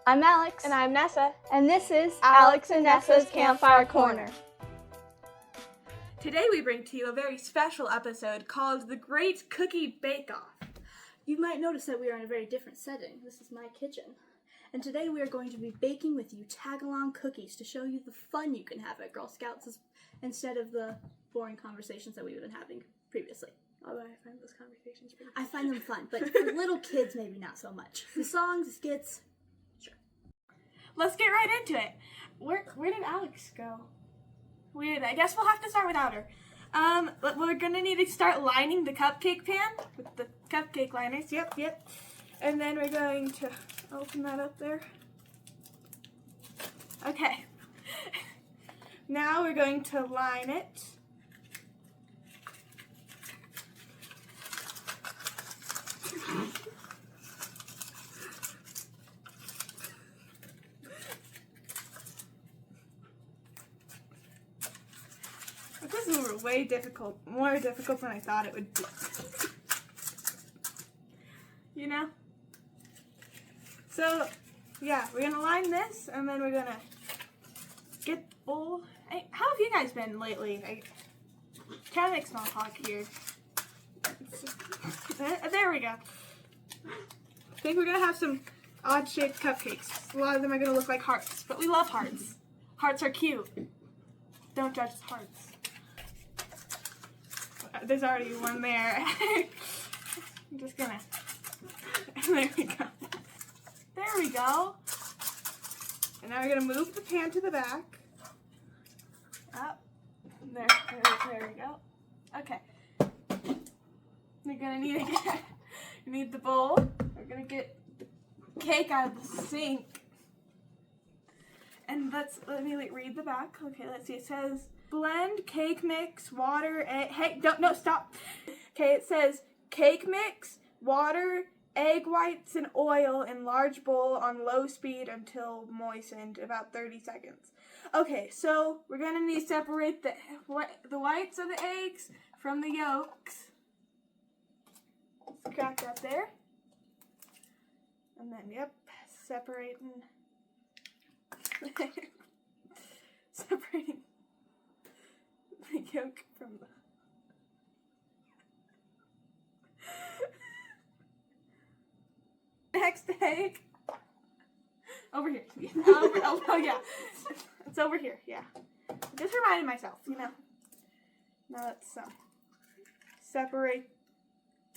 I'm Alex. And I'm Nessa. And this is Alex and Nessa's Campfire Corner. Today we bring to you a very special episode called The Great Cookie Bake-Off. You might notice that we are in a very different setting. This is my kitchen. And today we are going to be baking with you Tagalong cookies to show you the fun you can have at Girl Scouts instead of the boring conversations that we've been having previously. Although I find those conversations pretty I find them fun, but for little kids maybe not so much. The songs, the skits, sure. Let's get right into it. Where did Alex go? Weird. I guess we'll have to start without her. But we're gonna need to start lining the cupcake pan with the cupcake liners. Yep. And then we're going to open that up there. Okay. Now we're going to line it. This is way more difficult than I thought it would be. You know? So, yeah, we're gonna line this, and then we're gonna get the bowl. How have you guys been lately? I try to make small talk here. There we go. I think we're gonna have some odd-shaped cupcakes. A lot of them are gonna look like hearts, but we love hearts. Hearts are cute. Don't judge hearts. There's already one there. I'm just gonna. There we go. There we go. And now we're gonna move the pan to the back. Up. There we go. Okay. We're gonna need the bowl. We're gonna get the cake out of the sink. And let me read the back. Okay, let's see. It says blend cake mix, water, egg. Hey, no, stop. Okay, it says cake mix, water, egg whites, and oil in large bowl on low speed until moistened, about 30 seconds. Okay, so we're gonna need to separate the whites of the eggs from the yolks. Let's crack that there. And then, separating the yolk from the next egg. Over here. Oh yeah. It's over here, yeah. Just reminding myself, you know. Now let's separate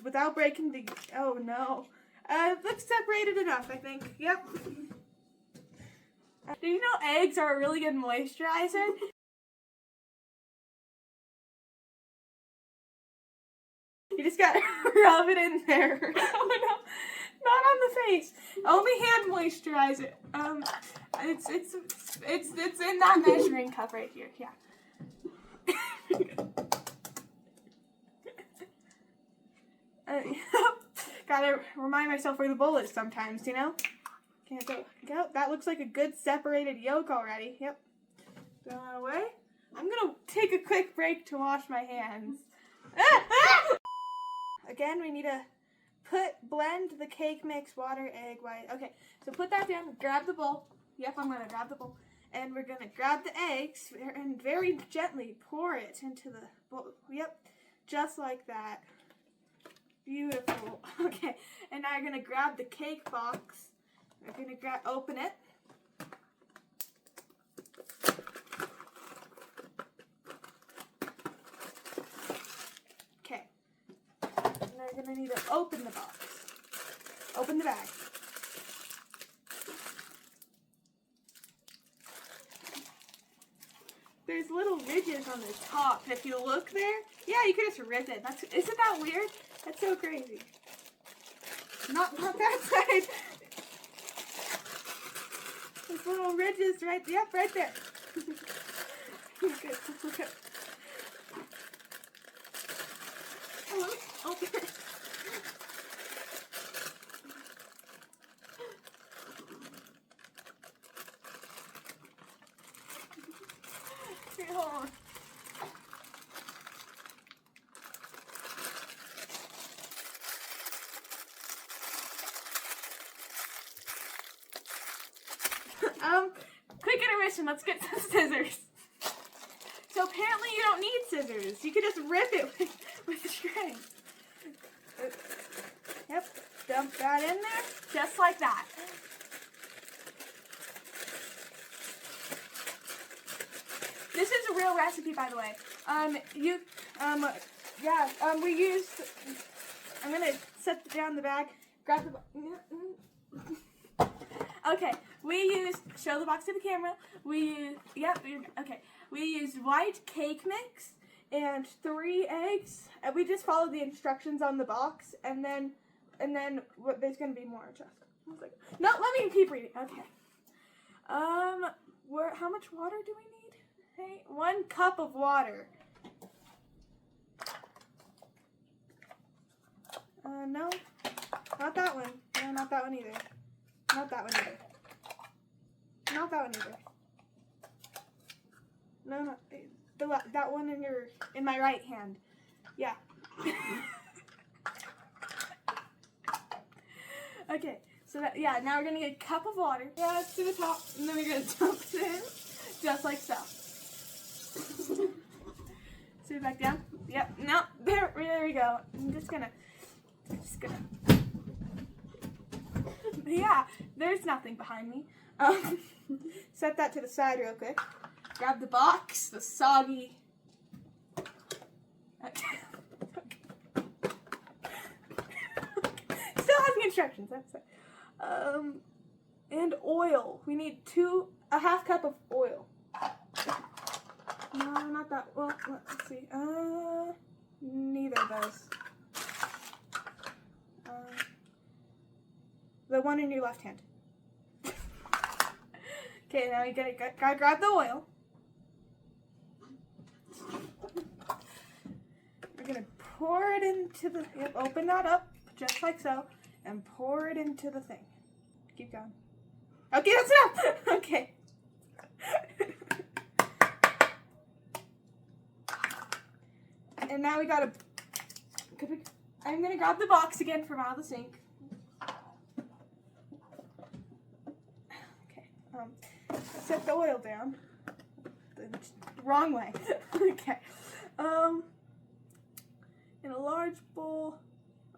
without breaking the, oh no. Looks separated enough, I think. Yep. Did you know eggs are a really good moisturizer? You just gotta rub it in there. Oh no, not on the face. Only hand moisturizer. It's in that measuring cup right here. Yeah. Gotta remind myself where the bowl is sometimes, you know? Can't go. That looks like a good separated yolk already. Yep. Throw that away. I'm gonna take a quick break to wash my hands. Again, we need to blend the cake mix, water, egg, white. Okay, so put that down. Grab the bowl. Yep, I'm gonna grab the bowl. And we're gonna grab the eggs and very gently pour it into the bowl. Yep, just like that. Beautiful. Okay, and now you're gonna grab the cake box. We're gonna open it. Okay. And now you're gonna need to open the box. Open the bag. There's little ridges on the top. If you look there, yeah, you could just rip it. Isn't that weird? That's so crazy. Not that side. There's little ridges right there. Good. Look up. Oh, let me open it. Here, hold on. Quick intermission. Let's get some scissors. So apparently you don't need scissors. You can just rip it with the string. Yep. Dump that in there, just like that. This is a real recipe, by the way. We used. I'm gonna set down the bag. Grab the. Okay, we used. Show the box to the camera. We used white cake mix and 3 eggs. And we just followed the instructions on the box, and then there's gonna be more. Just. I was like, no, let me keep reading. Okay. How much water do we need? Hey, 1 cup of water. No, not that one. No, not that one either. Not that one either. Not that one either. No, that one in my right hand. Yeah. Okay, so now we're gonna get a cup of water. Yeah, it's to the top, and then we're gonna dump it in, just like so. Sit it back down. Yep. No, there we go. I'm just gonna. Yeah, there's nothing behind me. Set that to the side real quick. Grab the box, the soggy. Okay. Still has the instructions. That's it. And oil. We need a half cup of oil. No, not that. Well, let's see. Neither of those. The one in your left hand. Okay, now you gotta grab the oil. We're gonna pour it into the. Yep, open that up just like so, and pour it into the thing. Keep going. Okay, that's enough. Okay. And now we gotta. I'm gonna grab the box again from out of the sink. Okay. Set the oil down. The wrong way. Okay. In a large bowl,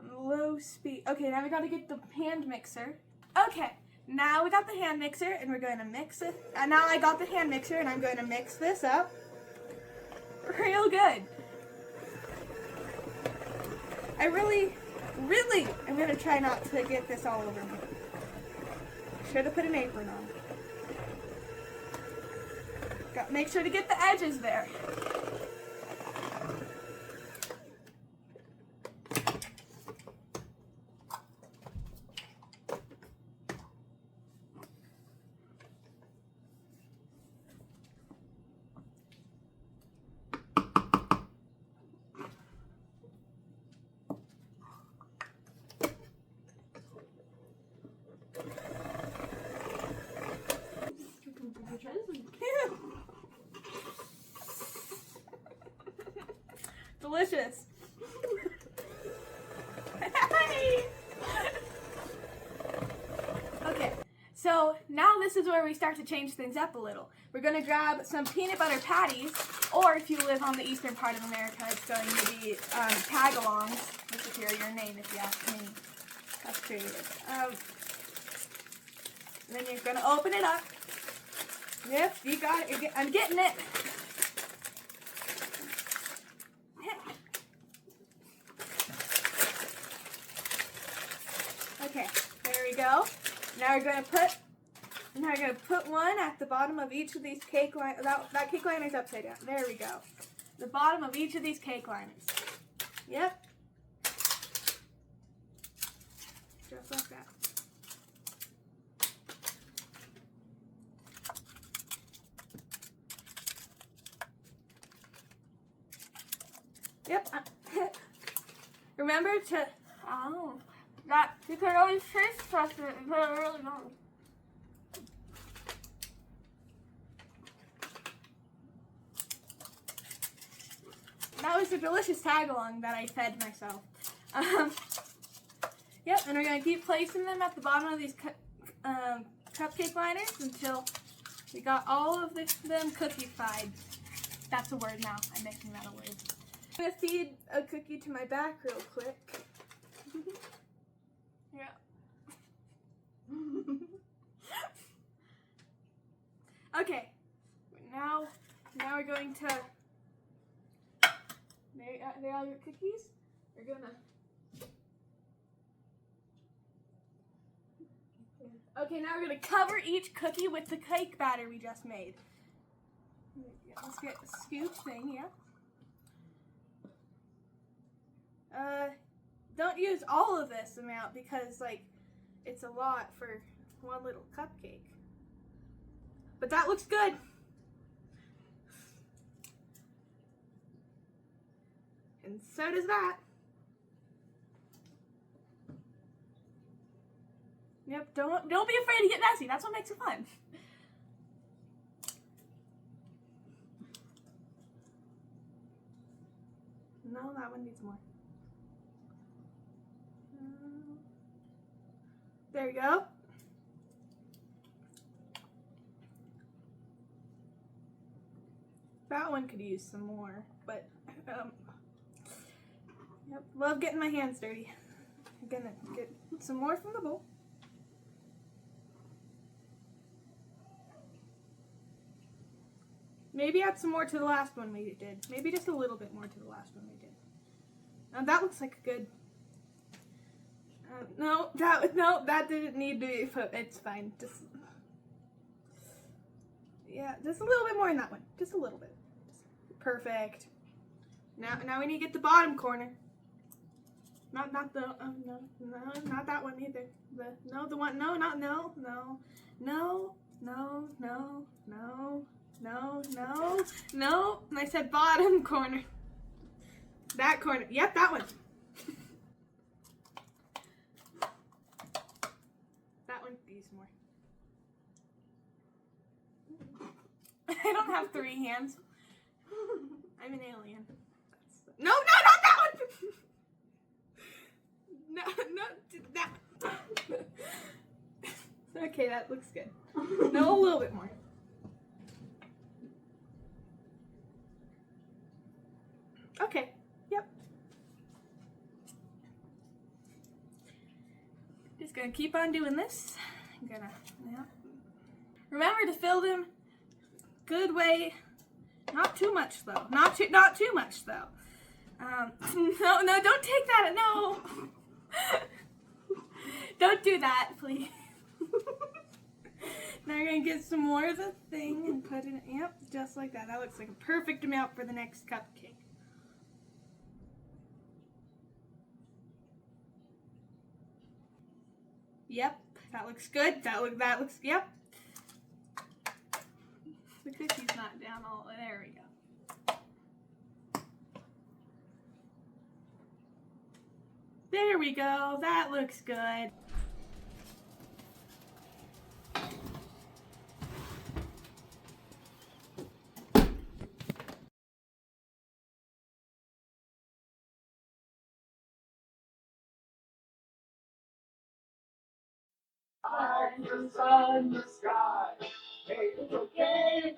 on low speed. Okay, now we gotta get the hand mixer. Okay, now we got the hand mixer, and we're going to mix it. And now I got the hand mixer, and I'm going to mix this up real good. I really am going to try not to get this all over me. Should have put an apron on. Make sure to get the edges there. Delicious. Okay, so now this is where we start to change things up a little. We're going to grab some peanut butter patties, or if you live on the eastern part of America, it's going to be Tagalongs. That's a superior name if you ask me. That's creative. Then you're going to open it up. Yep, you got it. I'm getting it. Okay, there we go. Now we're going to put one at the bottom of each of these cake liners. That cake liner is upside down. There we go. The bottom of each of these cake liners. Yep. Just like that. Yep. Remember to. Oh. That you can always taste test it and put it really long. That was a delicious tagalong that I fed myself. Yep, and we're gonna keep placing them at the bottom of these cupcake liners until We got all of them cookie-fied. That's a word now. I'm making that a word. I'm gonna feed a cookie to my back real quick. Yeah. Okay. Now we're going to. There are your cookies. We're gonna. Okay, now we're gonna cover each cookie with the cake batter we just made. Let's get a scoop thing, yeah. Don't use all of this amount because, like, it's a lot for one little cupcake. But that looks good. And so does that. Yep, don't be afraid to get messy. That's what makes it fun. No, that one needs more. There we go. That one could use some more, but yep, love getting my hands dirty. I'm gonna get some more from the bowl. Maybe add some more to the last one we did. Maybe just a little bit more to the last one we did. That looks like a good. No, that didn't need to be put. It's fine. Just yeah, just a little bit more in that one. Just a little bit. Perfect. Now we need to get the bottom corner. Not the no, not that one either. The one no. I said bottom corner. That corner. Yep, that one. That one could use more. I don't have 3 hands. I'm an alien. No, not that one! No, that. Okay, that looks good. No, a little bit more. Okay, yep. Just gonna keep on doing this. Yeah. Remember to fill them good way. Not too much though. Not too much though. No, don't take that. No. Don't do that, please. Now you're gonna get some more of the thing and put it. Yep, just like that. That looks like a perfect amount for the next cupcake. Yep, that looks good. That looks. Yep. The cookie's not down all. There we go. There we go. That looks good. I'm the sun in the sky. Hey, it's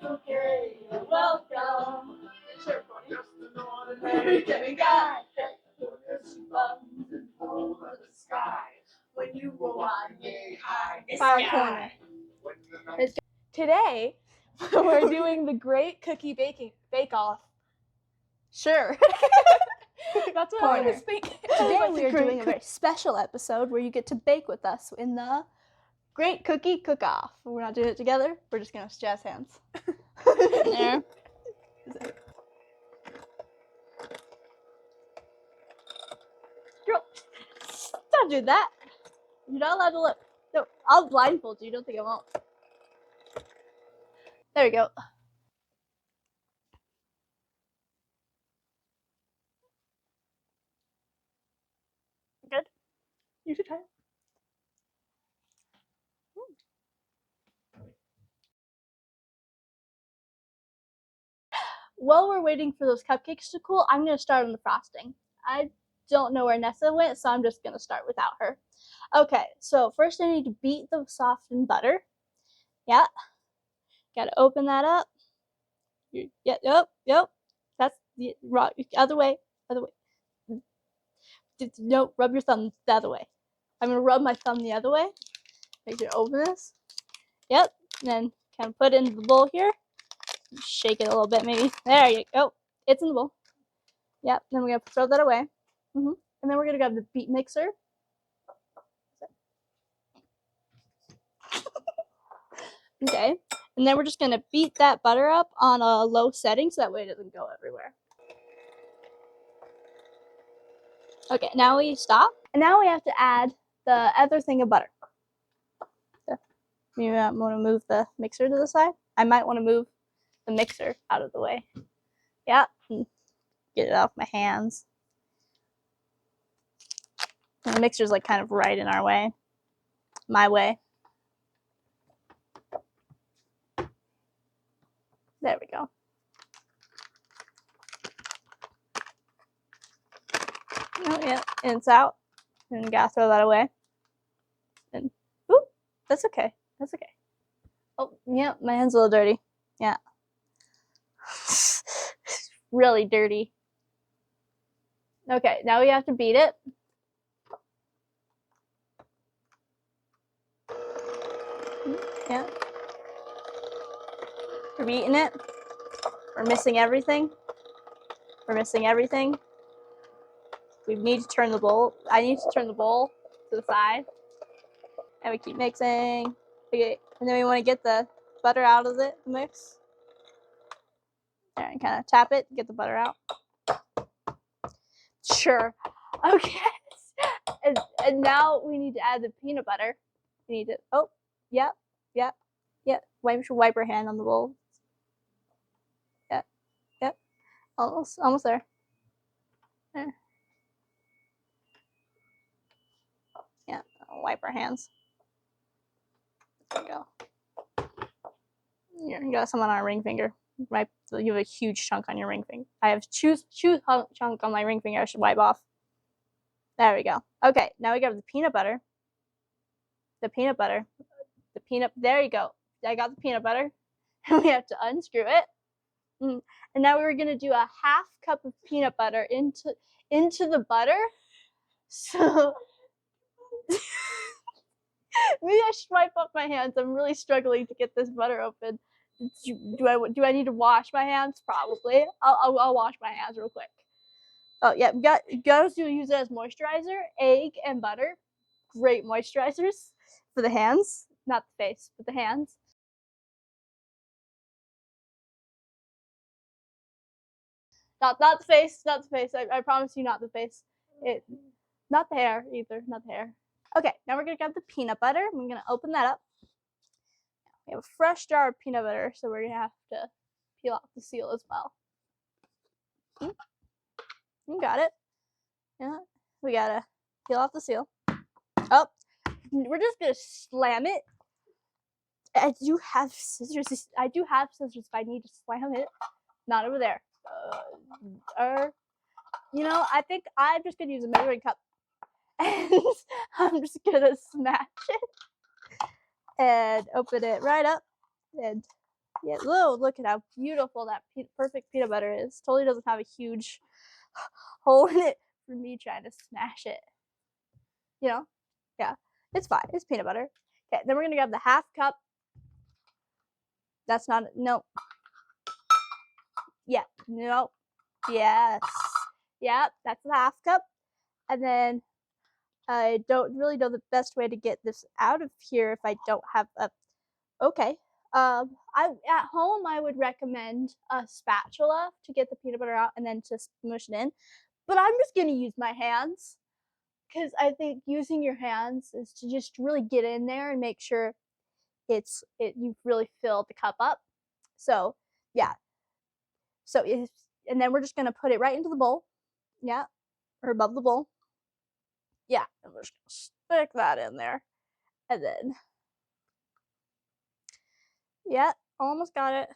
okay, you're welcome. Except I'm just an ordinary demiguy. There's buttons and holes in the sky. When you were watching, I Fire corner. Today, we're doing the Great Cookie Bake Off. Sure. That's what I was thinking. Today we are doing a very special episode where you get to bake with us in the Great Cookie Cook-Off. We're not doing it together. We're just going to jazz hands. There. Girl, don't do that. You're not allowed to look. No, I'll blindfold you. Don't think I won't. There we go. Good. You should try it. While we're waiting for those cupcakes to cool, I'm going to start on the frosting. I don't know where Nessa went, so I'm just going to start without her. Okay, so first I need to beat the softened butter. Yeah. Gotta open that up. Yep. That's the other way. No, rub your thumb the other way. I'm gonna rub my thumb the other way. Make sure to open this. Yep. And then kind of put it into the bowl here. Shake it a little bit, maybe. There you go. It's in the bowl. Yep. Then we're gonna throw that away. And then we're gonna grab the beet mixer. Okay. And then we're just gonna beat that butter up on a low setting so that way it doesn't go everywhere. Okay, now we stop. And now we have to add the other thing of butter. So, you want to move the mixer to the side? I might want to move the mixer out of the way. Yeah, get it off my hands. And the mixer's like kind of right in our way. My way. There we go. Oh, yeah, and it's out. And you gotta throw that away. And, ooh, that's okay. That's okay. Oh, yeah, my hand's a little dirty. Yeah. Really dirty. Okay, now we have to beat it. Yeah. We're beating it. We're missing everything. We're missing everything. We need to turn the bowl. I need to turn the bowl to the side. And we keep mixing. Okay, and then we want to get the butter out of the mix. There, and kind of tap it, get the butter out. Sure. Okay. And now we need to add the peanut butter. We need to, oh, yep. Wipe your hand on the bowl. Yep. Almost there. There. Yeah, wipe our hands. There we go. Here, you got some on our ring finger. Right, so you have a huge chunk on your ring finger. I have huge chunk on my ring finger. I should wipe off. There we go. Okay, now we got the peanut butter. There you go. I got the peanut butter. And we have to unscrew it. And now we're gonna do a half cup of peanut butter into the butter. So maybe I should wipe off my hands. I'm really struggling to get this butter open. Do I need to wash my hands? Probably. I'll wash my hands real quick. Oh yeah, you gotta use it as moisturizer. Egg and butter, great moisturizers for the hands, not the face, but the hands. Not the face. I promise you, not the face. Not the hair either. Not the hair. Okay, now we're gonna grab the peanut butter. I'm gonna open that up. We have a fresh jar of peanut butter, so we're gonna have to peel off the seal as well. You got it. Yeah, we gotta peel off the seal. Oh, we're just gonna slam it. I do have scissors if I need to slam it. Not over there. I think I'm just gonna use a measuring cup, and I'm just gonna smash it and open it right up. And yeah, look at how beautiful that perfect peanut butter is. Totally doesn't have a huge hole in it for me trying to smash it. Yeah, it's fine. It's peanut butter. Okay, then we're gonna grab the half cup. That's not no. Yeah, no. Yes. Yep, that's the half cup. And then I don't really know the best way to get this out of here if I don't have a. Okay. I at home I would recommend a spatula to get the peanut butter out and then to smush it in. But I'm just gonna use my hands because I think using your hands is to just really get in there and make sure you've really filled the cup up. So yeah. And then we're just gonna put it right into the bowl. Yeah. Or above the bowl. Yeah. And we're just gonna stick that in there. And then yeah, almost got it.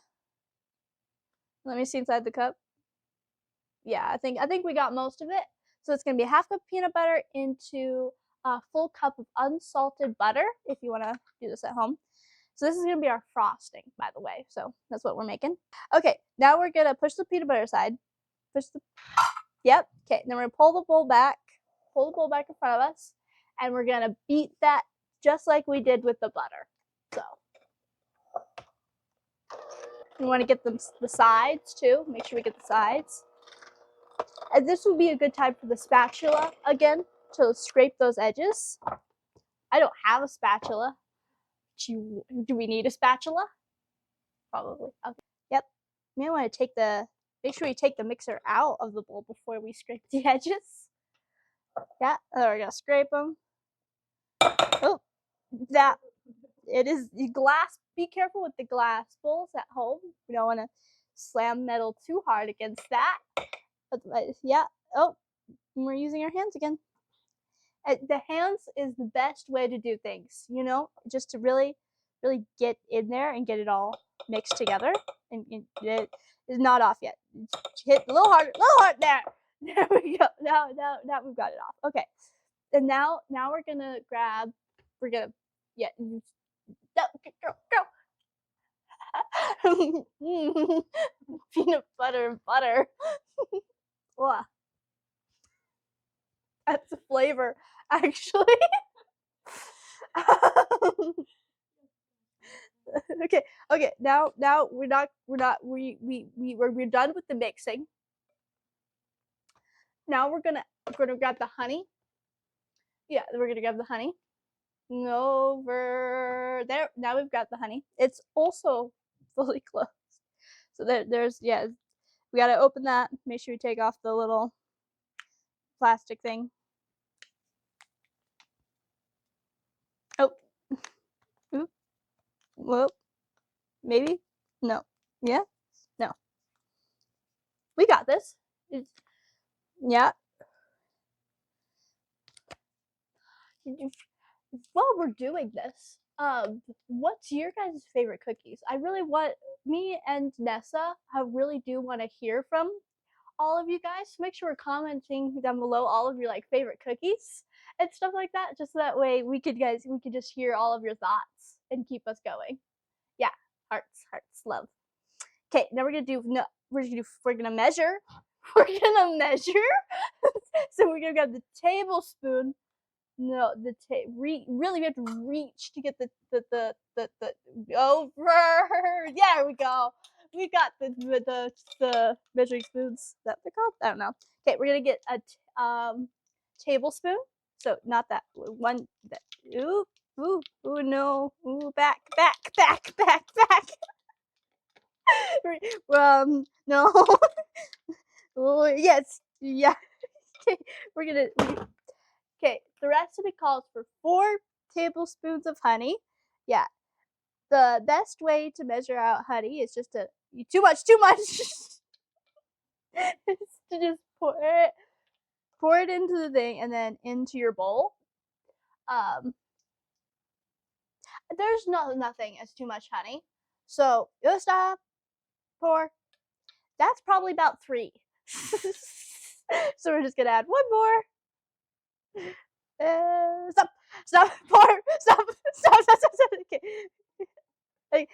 Let me see inside the cup. Yeah, I think we got most of it. So it's gonna be a half cup peanut butter into a full cup of unsalted butter if you wanna do this at home. So this is gonna be our frosting, by the way. So that's what we're making. Okay, now we're gonna push the peanut butter aside. Push the, yep. Okay, then we're gonna pull the bowl back in front of us, and we're gonna beat that just like we did with the butter. So we want to get the sides too. Make sure we get the sides. And this would be a good time for the spatula again to scrape those edges. I don't have a spatula. Do we need a spatula? Probably. Okay. Yep. You may want to make sure you take the mixer out of the bowl before we scrape the edges. Yeah, we're gonna scrape them. Oh, that it is glass. Be careful with the glass bowls at home. We don't want to slam metal too hard against that. Yeah. Oh, we're using our hands again. The hands is the best way to do things, you know, just to really get in there and get it all mixed together. And it is not off yet. Hit a little harder, there. There we go. Now we've got it off. Okay. And now we're gonna yeah. Go. Peanut butter and butter. Wow. That's a flavor, actually. Okay. Now we're done with the mixing. Now we're gonna grab the honey. Yeah, we're gonna grab the honey. Over there. Now we've got the honey. It's also fully closed. So there's we gotta open that. Make sure you take off the little plastic thing. Oh. Oop. Whoop. Maybe? No. Yeah? No. We got this. Yeah. While we're doing this, what's your guys' favorite cookies? Me and Nessa, I really do want to hear from all of you guys. So make sure we're commenting down below all of your favorite cookies and stuff like that. Just so that way we could just hear all of your thoughts and keep us going. Yeah, hearts, love. Okay, now we're gonna measure. We're gonna measure. So we're gonna grab the tablespoon. No, really we have to reach to get the over. There we go. We got the measuring spoons. Is that they're called? I don't know. Okay, we're gonna get a tablespoon. So not that one. Ooh, no. Ooh, back. No. Oh, yes. Yeah. Okay, we're gonna. Okay, the recipe calls for 4 tablespoons of honey. Yeah, the best way to measure out honey is just too much. Is to just pour it into the thing and then into your bowl. There's nothing as too much honey. So you stop, pour. That's probably about 3. So we're just gonna add 1 more. Stop, pour, stop. Okay.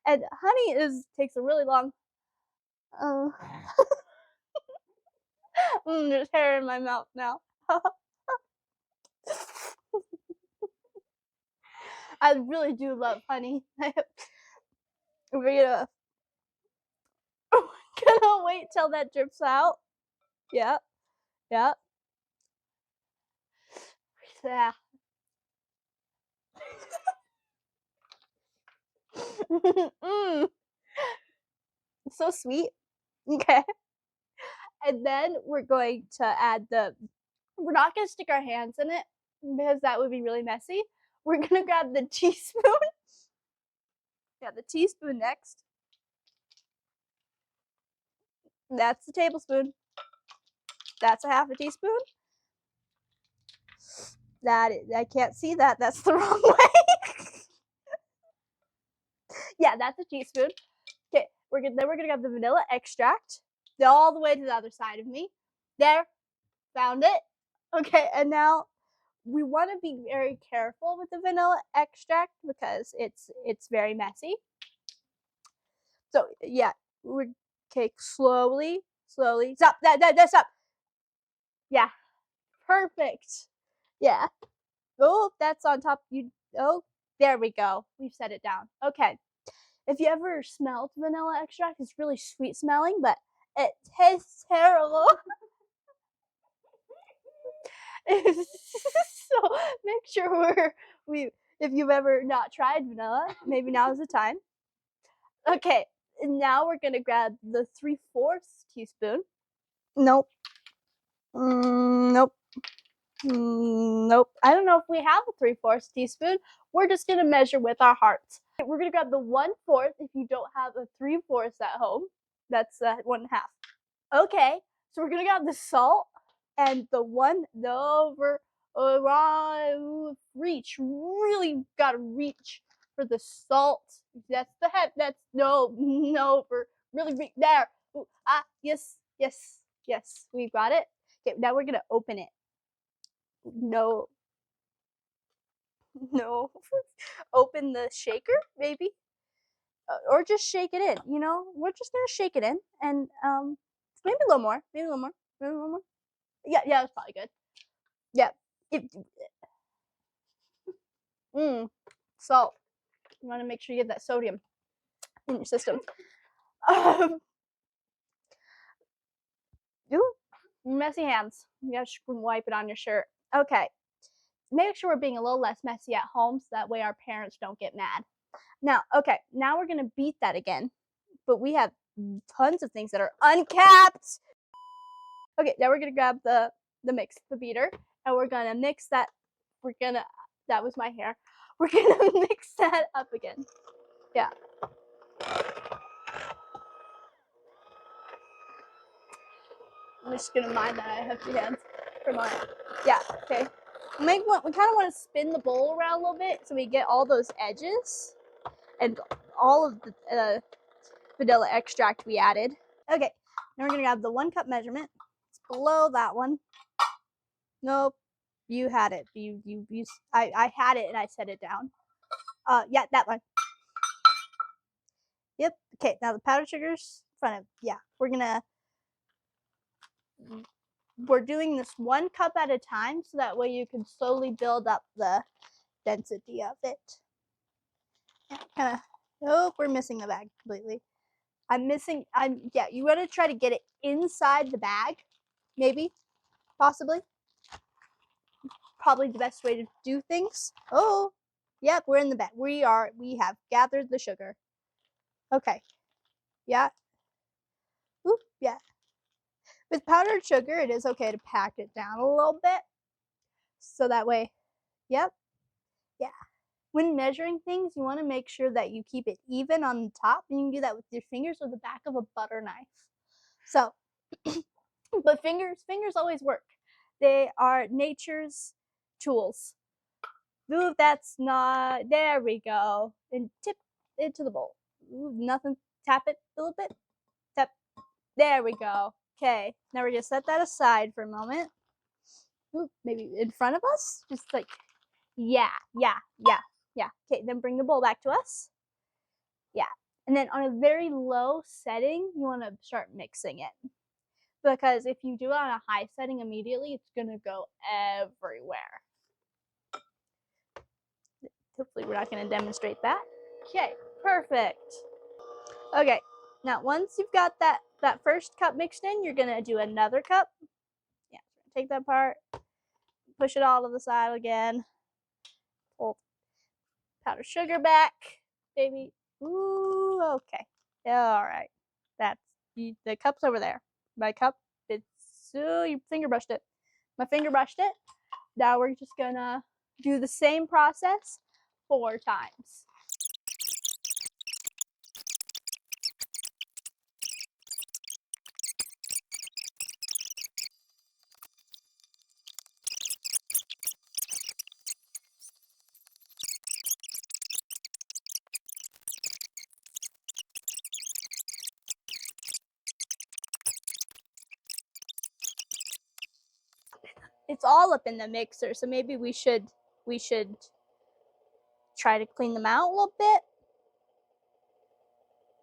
And honey takes a really long. There's hair in my mouth now. I really do love honey. We're gonna wait till that drips out. Yeah. Yeah. So sweet. Okay. And then we're going to add we're not going to stick our hands in it because that would be really messy. We're going to grab the teaspoon. Yeah, the teaspoon next. That's the tablespoon. That's a half a teaspoon. I can't see that. That's the wrong way. Yeah, that's a teaspoon. Okay, we're gonna grab the vanilla extract all the way to the other side of me. There, found it. Okay, and now we want to be very careful with the vanilla extract because it's very messy. So yeah, we're okay. Slowly. Stop. That stop. Yeah, perfect. Yeah. Oh, that's on top. Oh, there we go. We've set it down. Okay. If you ever smelled vanilla extract, it's really sweet smelling, but it tastes terrible. So make sure if you've ever not tried vanilla, maybe now is the time. Okay, now we're gonna grab the 3/4 teaspoon. Nope. Nope. Nope. I don't know if we have a 3/4 teaspoon. We're just gonna measure with our hearts. We're gonna grab the 1/4 if you don't have a 3/4 at home. That's 1/2. Okay, so we're gonna grab the salt and the reach. Really gotta reach for the salt. That's the head. That's no, for really reach there. Ooh, yes. We got it. Okay, now we're gonna open it. No. Open the shaker, maybe, or just shake it in. We're just gonna shake it in, and maybe a little more. Yeah, that's probably good. Yeah. Salt. You want to make sure you get that sodium in your system. Ooh, messy hands. You gotta wipe it on your shirt. Okay. Make sure we're being a little less messy at home so that way our parents don't get mad. Now we're gonna beat that again, but we have tons of things that are uncapped. Okay, now we're gonna grab the mix, the beater, and we're gonna mix that. That was my hair. We're gonna mix that up again. Yeah. I'm just gonna mind that I have 2 hands for mine. Yeah, okay. We kind of want to spin the bowl around a little bit so we get all those edges and all of the vanilla extract we added. Okay, now we're gonna grab the 1 cup measurement. It's below that one. Nope, you had it. I had it and I set it down. Yeah, that one. Yep. Okay, now the powdered sugar's in front of. Yeah, we're doing this 1 cup at a time so that way you can slowly build up the density of it. Yeah, we're missing the bag completely. You want to try to get it inside the bag, maybe, possibly. Probably the best way to do things. Oh, yep, we're in the bag. We have gathered the sugar. Okay. Yeah. Oop, yeah. With powdered sugar, it is okay to pack it down a little bit. So that way, yep. Yeah. When measuring things, you want to make sure that you keep it even on the top, and you can do that with your fingers or the back of a butter knife. So, but fingers always work. They are nature's tools. Ooh, that's not. There we go. And tip it to the bowl. Ooh, nothing. Tap it a little bit. Tap. There we go. Okay. Now we're gonna set that aside for a moment. Ooh, maybe in front of us. Just like, yeah. Okay. Then bring the bowl back to us. Yeah. And then on a very low setting, you want to start mixing it. Because if you do it on a high setting immediately, it's gonna go everywhere. Hopefully we're not going to demonstrate that. Okay, perfect. Okay, now once you've got that first cup mixed in, you're going to do another cup. Yeah, take that part, push it all to the side again. Pull powdered sugar back, baby. Ooh, okay. All right. That's the cup's over there. My cup, you finger brushed it. My finger brushed it. Now we're just going to do the same process 4 times. It's all up in the mixer, so maybe we should try to clean them out a little bit.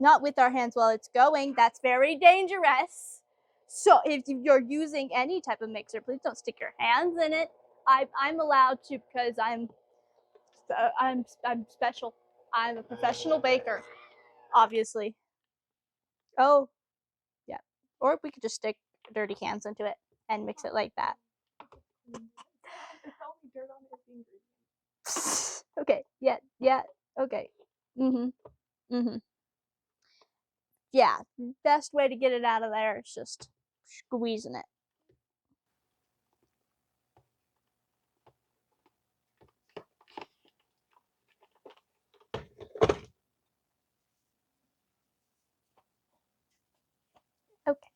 Not with our hands while it's going. That's very dangerous. So if you're using any type of mixer, please don't stick your hands in it. I'm allowed to because I'm special. I'm a professional baker, obviously. Oh, yeah. Or we could just stick dirty hands into it and mix it like that. Okay. Yeah. Okay. Yeah. Best way to get it out of there is just squeezing it. Okay.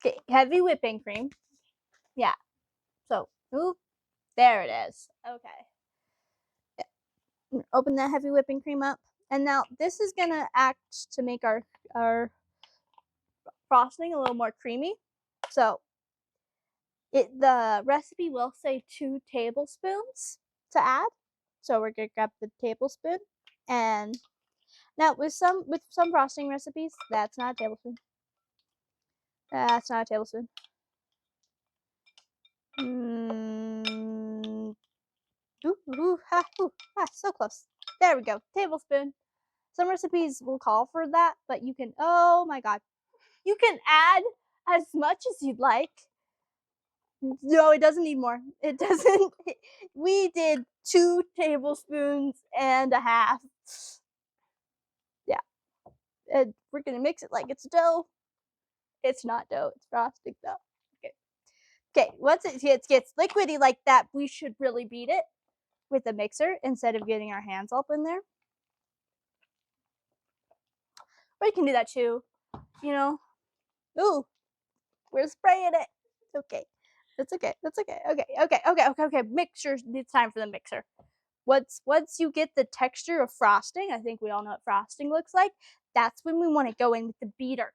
Okay, heavy whipping cream. Yeah. So, oop, there it is. Okay. Open that heavy whipping cream up. And now this is gonna act to make our frosting a little more creamy. So the recipe will say 2 tablespoons to add. So we're gonna grab the tablespoon, and now with some frosting recipes, that's not a tablespoon. That's not a tablespoon. So close. There we go. Tablespoon. Some recipes will call for that, but you can, oh my god, you can add as much as you'd like. No, it doesn't need more. It doesn't. We did 2 tablespoons and a half. Yeah. And we're gonna mix it like it's dough. It's not dough, it's frosting dough. Okay. Okay, once it gets liquidy like that, we should really beat it with a mixer instead of getting our hands up in there. Or you can do that too, you know. Ooh, we're spraying it. Okay. That's okay. That's okay. Okay. Mixer. It's time for the mixer. Once you get the texture of frosting, I think we all know what frosting looks like. That's when we want to go in with the beater.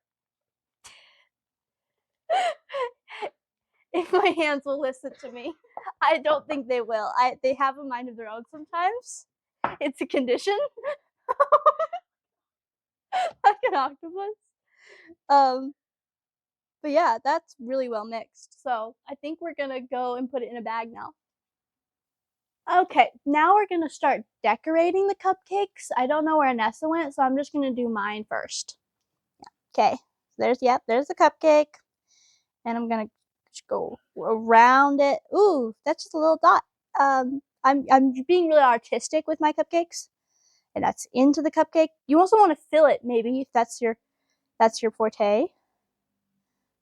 If my hands will listen to me, I don't think they will. They have a mind of their own sometimes. It's a condition. Like an octopus. But yeah, that's really well mixed. So I think we're gonna go and put it in a bag now. Okay, now we're gonna start decorating the cupcakes. I don't know where Nessa went, so I'm just gonna do mine first. Okay, there's the cupcake, and I'm gonna just go around it. Ooh, that's just a little dot. I'm being really artistic with my cupcakes, and that's into the cupcake. You also want to fill it, maybe, if that's your forte.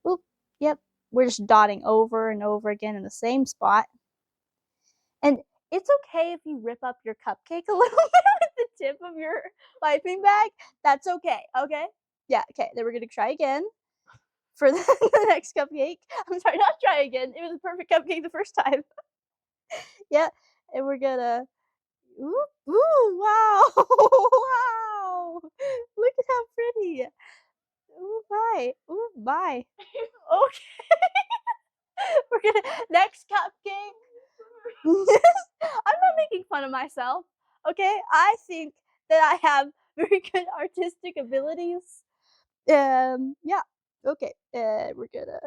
Oop, yep. We're just dotting over and over again in the same spot. And it's okay if you rip up your cupcake a little bit with the tip of your piping bag. That's okay, okay? Yeah, okay. Then we're gonna try again for the next cupcake. I'm sorry, not try again. It was a perfect cupcake the first time. Yeah, and we're gonna, ooh, wow, wow. Look at how pretty. Ooh, bye. Ooh, bye. Okay. We're gonna, next cupcake. I'm not making fun of myself, okay? I think that I have very good artistic abilities. Yeah. Okay. We're gonna.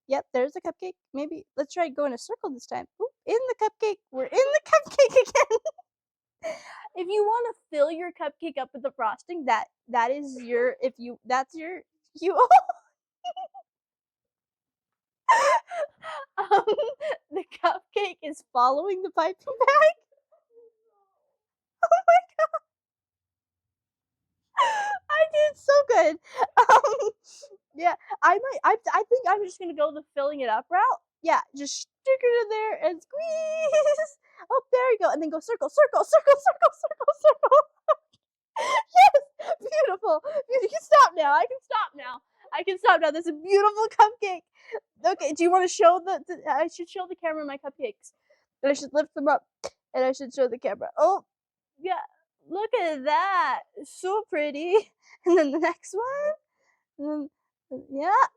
Yep. There's a cupcake. Maybe let's try going a circle this time. Ooh, in the cupcake. We're in the cupcake again. If you want to fill your cupcake up with the frosting, that is your. If you that's your you. The cupcake is following the piping bag. Oh my god. I did so good. Yeah, I think I'm just gonna go the filling it up route. Yeah, just stick it in there and squeeze. Oh, there you go. And then go circle, circle, circle, circle, circle, circle. Yes, beautiful. You can stop now. I can stop now. I can stop now. That's a beautiful cupcake. Okay, do you want to show I should show the camera my cupcakes. And I should lift them up. And I should show the camera. Oh, yeah. Look at that. So pretty. And then the next one. And then, yeah.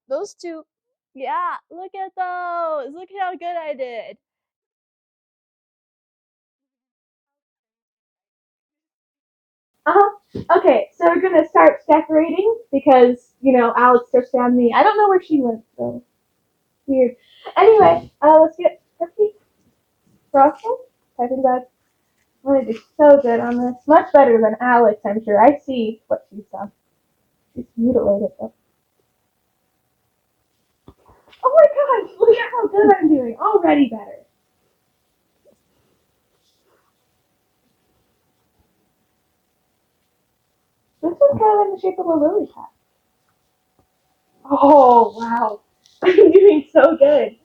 Those two. Yeah, look at those. Look at how good I did. Okay, so we're gonna start decorating because, Alex just found me. I don't know where she went, so weird. Anyway, let's get cookie frosting. Typing that. I'm gonna do so good on this. Much better than Alex, I'm sure. I see what she's done. She's mutilated though. Oh my gosh, look at how good I'm doing. Already better. This is kind of in the shape of a lily pad. Oh, wow. I'm doing so good.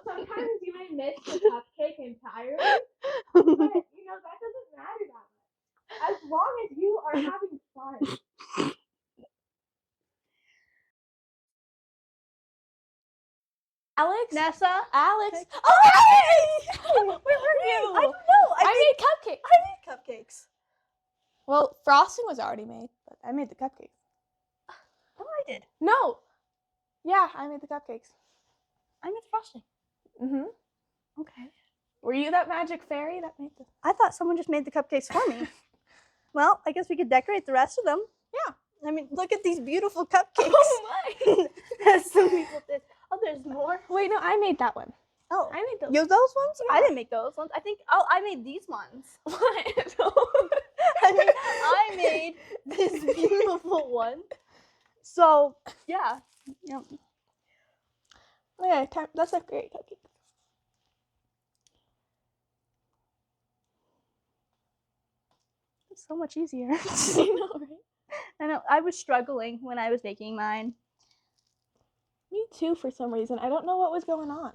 Sometimes you might miss the cupcake entirely, but, that doesn't matter that much. As long as you are having fun. Alex? Nessa? Alex? Hey. Oh, Alex! Where were I you? don't know. I made cupcakes. I made cupcakes. Well, frosting was already made, but I made the cupcakes. Oh, I did. No. Yeah, I made the cupcakes. I made frosting. Mm-hmm. Okay. Were you that magic fairy that made the... I thought someone just made the cupcakes for me. Well, I guess we could decorate the rest of them. Yeah. I mean, look at these beautiful cupcakes. Oh, my. As some people did. Oh, there's more. Wait, no, I made that one. Oh, I made those. you those ones? Yeah. I didn't make those ones. I think. Oh, I made these ones. What? I made this beautiful one. So yeah. Yep. Okay, that's a great cupcake. It's so much easier. I know, right? I know. I was struggling when I was making mine. Me too, for some reason. I don't know what was going on.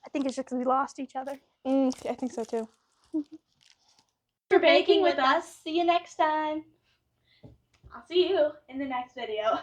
I think it's just because we lost each other. I think so too. For baking with us. See you next time. I'll see you in the next video.